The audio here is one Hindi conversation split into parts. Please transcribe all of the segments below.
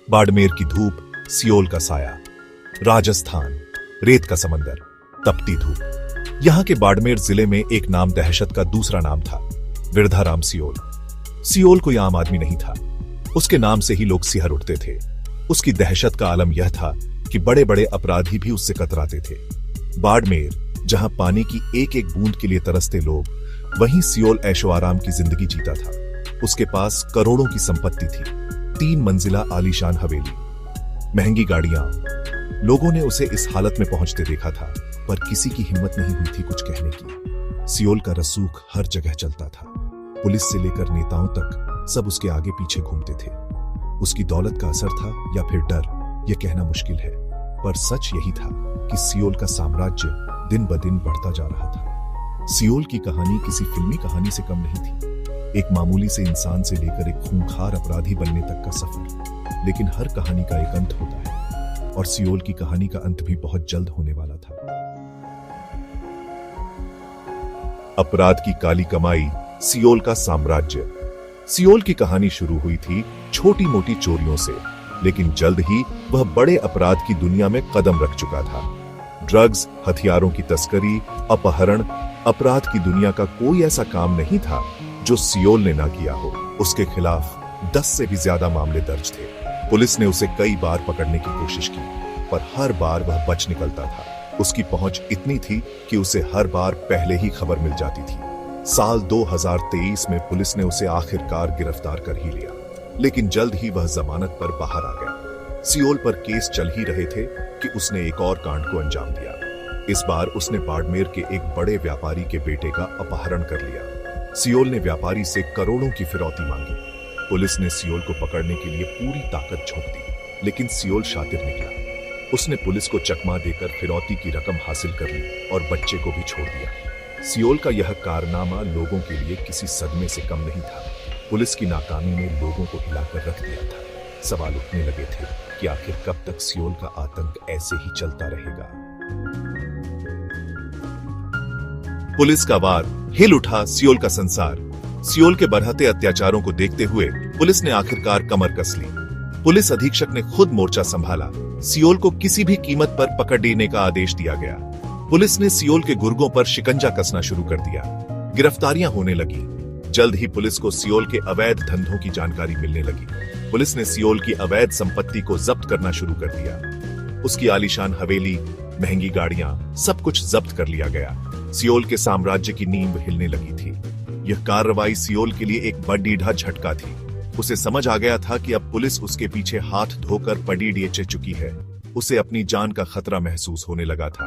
बाड़मेर की धूप, सियोल का साया, राजस्थान, रेत का समंदर, तपती धूप। यहां के बाड़मेर जिले में एक नाम दहशत का दूसरा नाम था, विरधाराम सियोल। सियोल कोई आम आदमी नहीं था, उसके नाम से ही लोग सिहर उठते थे। उसकी दहशत का आलम यह था कि बड़े बड़े अपराधी भी उससे कतराते थे। बाड़मेर, जहां पानी की एक एक बूंद के लिए तरसते लोग, वहीं सियोल ऐशो आराम की जिंदगी जीता था। उसके पास करोड़ों की संपत्ति थी, 3 मंजिला आलीशान हवेली, महंगी गाड़ियां। लोगों ने उसे इस हालत में पहुंचते देखा था, पर किसी की हिम्मत नहीं हुई थी कुछ कहने की। सियोल का रसूख हर जगह चलता था, पुलिस से लेकर नेताओं तक सब उसके आगे पीछे घूमते थे। उसकी दौलत का असर था या फिर डर, यह कहना मुश्किल है, पर सच यही था कि सियोल का साम्राज्य दिन ब दिन बढ़ता जा रहा था। सियोल की कहानी किसी फिल्मी कहानी से कम नहीं थी, एक मामूली से इंसान से लेकर एक खूंखार अपराधी बनने तक का सफर। लेकिन हर कहानी का एक अंत होता है, और सियोल की कहानी का अंत भी बहुत जल्द होने वाला था। अपराध की काली कमाई, सियोल का साम्राज्य। सियोल की कहानी शुरू हुई थी छोटी मोटी चोरियों से, लेकिन जल्द ही वह बड़े अपराध की दुनिया में कदम रख चुका था। ड्रग्स, हथियारों की तस्करी, अपहरण, अपराध की दुनिया का कोई ऐसा काम नहीं था जो सियोल ने ना किया हो। उसके खिलाफ 10 से भी ज्यादा मामले दर्ज थे। पुलिस ने उसे कई बार पकड़ने की कोशिश की, पर हर बार वह बच निकलता था। उसकी पहुंच इतनी थी कि उसे हर बार पहले ही खबर मिल जाती थी। साल 2023 में पुलिस ने उसे आखिरकार गिरफ्तार कर ही लिया, लेकिन जल्द ही वह जमानत पर बाहर आ गया। सियोल पर केस चल ही रहे थे कि उसने एक और कांड को अंजाम दिया। इस बार उसने बाड़मेर के एक बड़े व्यापारी के बेटे का अपहरण कर लिया। सियोल ने व्यापारी से करोड़ों की फिरौती मांगी। पुलिस ने सियोल को पकड़ने के लिए पूरी ताकत झोंक दी, लेकिन सियोल शातिर निकला। उसने पुलिस को चकमा देकर फिरौती की रकम हासिल कर ली और बच्चे को भी छोड़ दिया। सियोल का यह कारनामा लोगों के लिए किसी सदमे से कम नहीं था। पुलिस की नाकामी ने लोगों को हिलाकर रख दिया था। सवाल उठने लगे थे कि आखिर कब तक सियोल का आतंक ऐसे ही चलता रहेगा। पुलिस का वार, हिल उठा सियोल का संसार। सियोल के बढ़ते अत्याचारों को देखते हुए पुलिस ने आखिरकार कमर कस ली। पुलिस अधीक्षक ने खुद मोर्चा संभाला। सियोल को किसी भी कीमत पर पकड़ लेने का आदेश दिया गया। पुलिस ने सियोल के गुर्गों पर शिकंजा कसना शुरू कर दिया। गिरफ्तारियां होने लगी। जल्द ही पुलिस को सियोल के अवैध धंधों की जानकारी मिलने लगी। पुलिस ने सियोल की अवैध संपत्ति को जब्त करना शुरू कर दिया। उसकी आलीशान हवेली, महंगी गाड़ियां, सब कुछ जब्त कर लिया गया। सियोल के साम्राज्य की नींव हिलने लगी थी। यह कार्रवाई सियोल के लिए एक बड़ी झटका थी। उसे समझ आ गया था कि अब पुलिस उसके पीछे हाथ धोकर पड़ी बेच चुकी है। उसे अपनी जान का खतरा महसूस होने लगा था।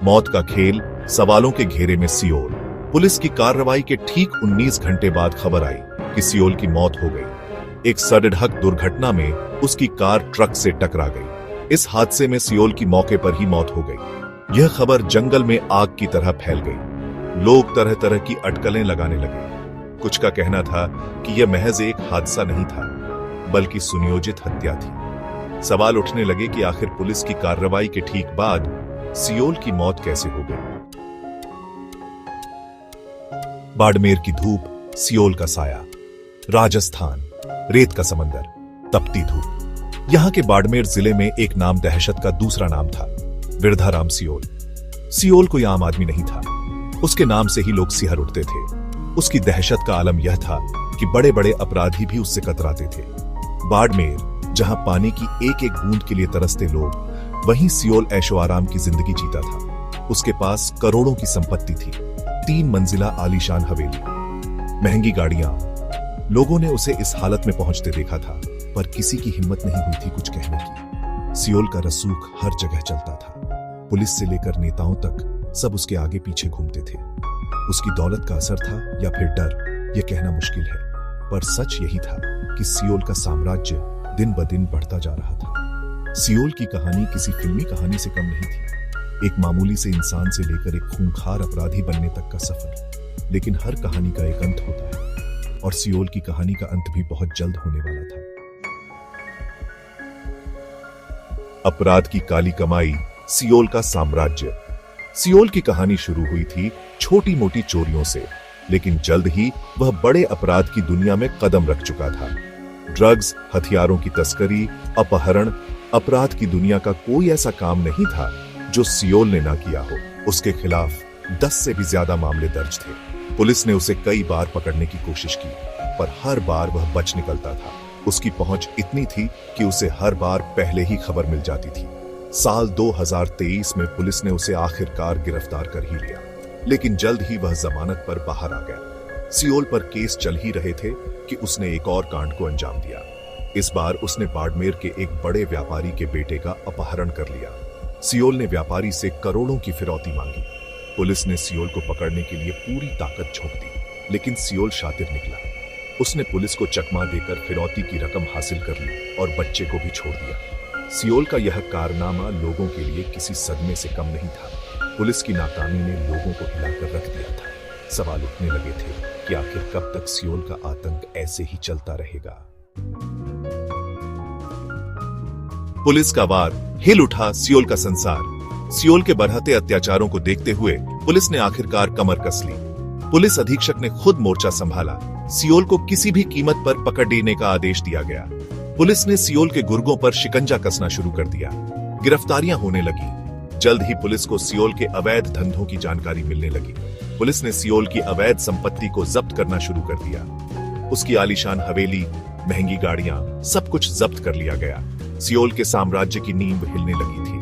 मौत का खेल, सवालों के घेरे में सियोल। पुलिस की कार्रवाई के ठीक 19 घंटे बाद खबर आई कि सियोल की मौत हो गई। एक सड़क दुर्घटना में उसकी कार ट्रक से टकरा गई। इस हादसे में सियोल की मौके पर ही मौत हो गई। यह खबर जंगल में आग की तरह फैल गई। लोग तरह तरह की अटकलें लगाने लगे। कुछ का कहना था कि यह महज एक हादसा नहीं था, बल्कि सुनियोजित हत्या थी। सवाल उठने लगे कि आखिर पुलिस की कार्रवाई के ठीक बाद सियोल की मौत कैसे हो गई। बाड़मेर की धूप, सियोल का साया, राजस्थान, रेत का समंदर, तपती धूप। यहां के बाड़मेर जिले में एक नाम दहशत का दूसरा नाम था, विरधाराम सियोल। सियोल कोई आम आदमी नहीं था, उसके नाम से ही लोग सिहर उठते थे। उसकी दहशत का आलम यह था कि बड़े बड़े अपराधी भी उससे कतराते थे। बाड़मेर, जहां पानी की एक एक बूंद के लिए तरसते लोग, वहीं सियोल ऐशो आराम की जिंदगी जीता था। उसके पास करोड़ों की संपत्ति थी, 3 मंजिला आलीशान हवेली, महंगी गाड़ियां। लोगों ने उसे इस हालत में पहुंचते देखा था, पर किसी की हिम्मत नहीं हुई थी कुछ कहने की। सियोल का रसूख हर जगह चलता था, पुलिस से लेकर नेताओं तक सब उसके आगे पीछे घूमते थे। उसकी दौलत का असर था या फिर डर, यह कहना मुश्किल है, पर सच यही था कि सियोल का साम्राज्य दिन ब दिन बढ़ता जा रहा था। सियोल की कहानी किसी फिल्मी कहानी से कम नहीं थी, एक मामूली से इंसान से लेकर एक खूंखार अपराधी बनने तक का सफर। लेकिन हर कहानी का एक अंत होता है, और सियोल की कहानी का अंत भी बहुत जल्द होने वाला था। अपराध की काली कमाई, सियोल का साम्राज्य। सियोल की कहानी शुरू हुई थी छोटी मोटी चोरियों से, लेकिन जल्द ही वह बड़े अपराध की दुनिया में कदम रख चुका था। ड्रग्स, हथियारों की तस्करी, अपहरण, अपराध की दुनिया का कोई ऐसा काम नहीं था जो सियोल ने ना किया हो। उसके खिलाफ 10 से भी ज्यादा मामले दर्ज थे। पुलिस ने उसे कई बार पकड़ने की कोशिश की, पर हर बार वह बच निकलता था। उसकी पहुंच इतनी थी कि उसे हर बार पहले ही खबर मिल जाती थी। साल 2023 में पुलिस ने उसे आखिरकार गिरफ्तार कर ही लिया, लेकिन जल्द ही वह जमानत पर बाहर आ गया। सियोल पर केस चल ही रहे थे कि उसने एक और कांड को अंजाम दिया। इस बार उसने बाड़मेर के एक बड़े व्यापारी के बेटे का अपहरण कर लिया। सियोल ने व्यापारी से करोड़ों की फिरौती मांगी। पुलिस ने सियोल को पकड़ने के लिए पूरी ताकत झोंक दी, लेकिन सियोल शातिर निकला। उसने पुलिस को चकमा देकर फिरौती की रकम हासिल कर ली और बच्चे को भी छोड़ दिया। सियोल का यह कारनामा लोगों के लिए किसी सदमे से कम नहीं था। पुलिस की नाकामी ने लोगों को हिलाकर रख दिया था। सवाल उठने लगे थे कि आखिर कब तक सियोल का आतंक ऐसे ही चलता रहेगा। पुलिस का वार, हिल उठा सियोल का संसार। सियोल के बढ़ते अत्याचारों को देखते हुए पुलिस ने आखिरकार कमर कस ली। पुलिस अधीक्षक ने खुद मोर्चा संभाला। सियोल को किसी भी कीमत पर पकड़ लेने का आदेश दिया गया। पुलिस ने सियोल के गुर्गों पर शिकंजा कसना शुरू कर दिया। गिरफ्तारियां होने लगी। जल्द ही पुलिस को सियोल के अवैध धंधों की जानकारी मिलने लगी। पुलिस ने सियोल की अवैध संपत्ति को जब्त करना शुरू कर दिया। उसकी आलीशान हवेली, महंगी गाड़ियां, सब कुछ जब्त कर लिया गया। सियोल के साम्राज्य की नींव हिलने लगी थी।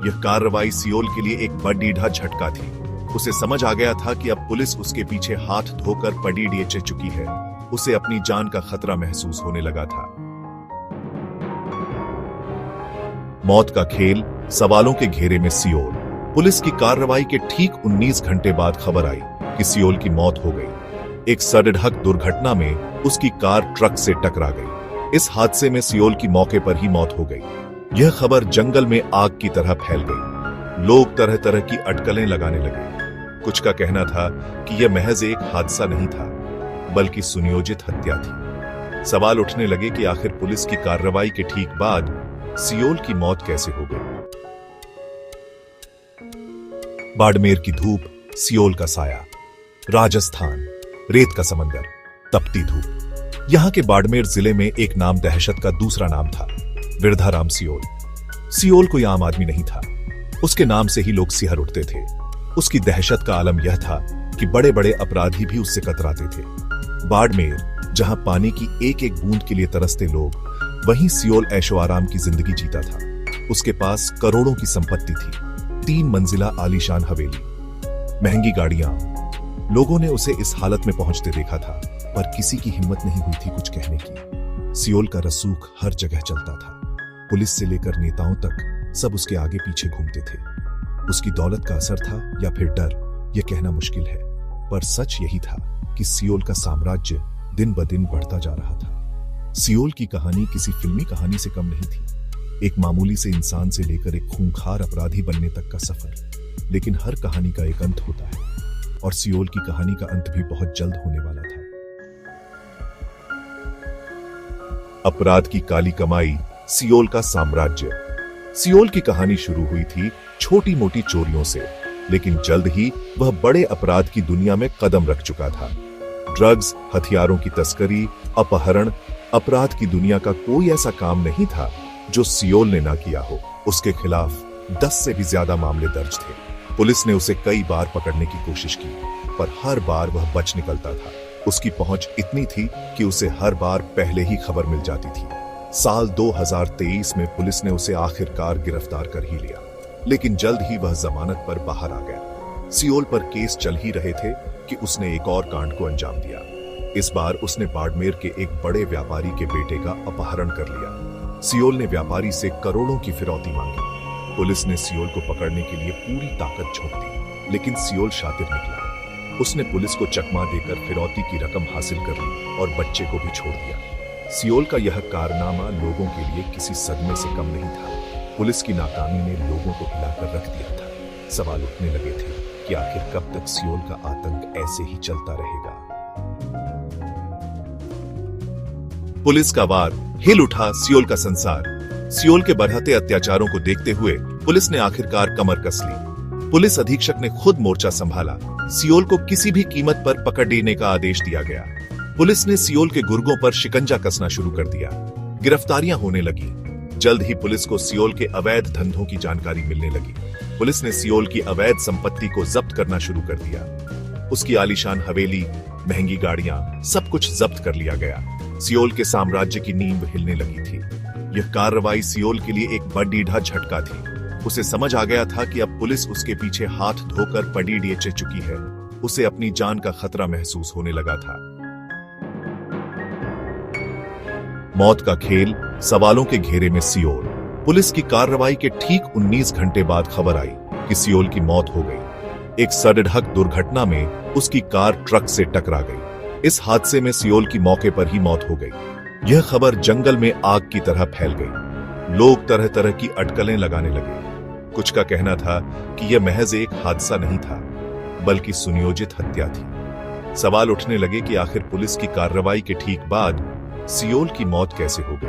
यह कार्रवाई सियोल के लिए एक बड़ा झटका थी। उसे समझ आ गया था कि अब पुलिस उसके पीछे हाथ धोकर पड़ी चुकी है। उसे अपनी जान का खतरा महसूस होने लगा था। मौत का खेल, सवालों के घेरे में सियोल। पुलिस की कार्रवाई के ठीक 19 घंटे बाद खबर आई कि सियोल की मौत हो गई। एक सड़क दुर्घटना में उसकी कार ट्रक से टकरा गई। इस हादसे में सियोल की मौके पर ही मौत हो गई। यह खबर जंगल में आग की तरह फैल गई। लोग तरह तरह की अटकलें लगाने लगे। कुछ का कहना था कि यह महज एक हादसा नहीं था, बल्कि सुनियोजित हत्या थी। सवाल उठने लगे कि आखिर पुलिस की कार्रवाई के ठीक बाद सियोल की मौत कैसे हो गई। बाड़मेर की धूप, सियोल का साया, राजस्थान, रेत का समंदर, तपती धूप। यहां के बाड़मेर जिले में एक नाम दहशत का दूसरा नाम था, विरधाराम सियोल। सियोल कोई आम आदमी नहीं था। उसके नाम से ही लोग सिहर उठते थे। उसकी दहशत का आलम यह था कि बड़े बड़े अपराधी भी उससे कतराते थे। बाड़मेर, जहां पानी की एक एक बूंद के लिए तरसते लोग, वहीं सियोल ऐशो आराम की जिंदगी जीता था। उसके पास करोड़ों की संपत्ति थी, 3 मंजिला आलीशान हवेली, महंगी गाड़ियां। लोगों ने उसे इस हालत में पहुंचते देखा था, पर किसी की हिम्मत नहीं हुई थी कुछ कहने की। सियोल का रसूख हर जगह चलता था। पुलिस से लेकर नेताओं तक सब उसके आगे पीछे घूमते थे। उसकी दौलत का असर था या फिर डर, यह कहना मुश्किल है, पर सच यही था कि सियोल का साम्राज्य दिन ब दिन बढ़ता जा रहा था। सियोल की कहानी किसी फिल्मी कहानी से कम नहीं थी। एक मामूली से इंसान से लेकर एक खूंखार अपराधी बनने तक का सफर। लेकिन हर कहानी का एक अंत होता है, और सियोल की कहानी का अंत भी बहुत जल्द होने वाला था। अपराध की काली कमाई, सियोल का साम्राज्य। सियोल की कहानी शुरू हुई थी छोटी मोटी चोरियों से, लेकिन जल्द ही वह बड़े अपराध की दुनिया में कदम रख चुका था। ड्रग्स, हथियारों की तस्करी, अपहरण, अपराध की दुनिया का कोई ऐसा काम नहीं था जो सियोल ने ना किया हो। उसके खिलाफ 10 से भी ज्यादा मामले दर्ज थे। पुलिस ने उसे कई बार पकड़ने की कोशिश की, पर हर बार वह बच निकलता था। उसकी पहुंच इतनी थी कि उसे हर बार पहले ही खबर मिल जाती थी। साल 2023 में पुलिस ने उसे आखिरकार गिरफ्तार कर ही लिया, लेकिन जल्द ही वह जमानत पर बाहर आ गया। सियोल पर केस चल ही रहे थे कि उसने एक और कांड को अंजाम दिया। इस बार उसने बाड़मेर के एक बड़े व्यापारी के बेटे का अपहरण कर लिया। सियोल ने व्यापारी से करोड़ों की फिरौती मांगी। पुलिस ने सियोल को पकड़ने के लिए पूरी ताकत झोंक दी, लेकिन सियोल शातिर निकला। उसने पुलिस को चकमा देकर फिरौती की रकम हासिल कर ली और बच्चे को भी छोड़ दिया। सियोल का यह कारनामा लोगों के लिए किसी सदमे से कम नहीं था। पुलिस की नाकामी ने लोगों को हिलाकर रख दिया था। सवाल उठने लगे थे कि आखिर कब तक सियोल का आतंक ऐसे ही चलता रहेगा। पुलिस का वार, हिल उठा सियोल का संसार। सियोल के बढ़ते अत्याचारों को देखते हुए पुलिस ने आखिरकार कमर कस ली। पुलिस अधीक्षक ने खुद मोर्चा संभाला। सियोल को किसी भी कीमत पर पकड़ लेने का आदेश दिया गया। पुलिस ने सियोल के गुर्गों पर शिकंजा कसना शुरू कर दिया। गिरफ्तारियां होने लगी। जल्द ही पुलिस को सियोल के अवैध धंधों की जानकारी मिलने लगी। पुलिस ने सियोल की अवैध संपत्ति को जब्त करना शुरू कर दिया। उसकी आलीशान हवेली, महंगी गाड़ियां, सब कुछ जब्त कर लिया गया। सियोल के साम्राज्य की नींव हिलने लगी थी। यह कार्रवाई सियोल के लिए एक बड़ा झटका थी। उसे समझ आ गया था कि अब पुलिस उसके पीछे हाथ धोकर पड़ी बेच चुकी है। उसे अपनी जान का खतरा महसूस होने लगा था। मौत का खेल, सवालों के घेरे में सियोल। पुलिस की कार्रवाई के ठीक 19 घंटे बाद खबर आई कि सियोल की मौत हो गई। एक सड़क दुर्घटना में उसकी कार ट्रक से टकरा गई। इस हादसे में सियोल की मौके पर ही मौत हो गई। यह खबर जंगल में आग की तरह फैल गई। लोग तरह तरह की अटकलें लगाने लगे। कुछ का कहना था कि यह महज एक हादसा नहीं था, बल्कि सुनियोजित हत्या थी। सवाल उठने लगे कि आखिर पुलिस की कार्रवाई के ठीक बाद सियोल की मौत कैसे हो गई।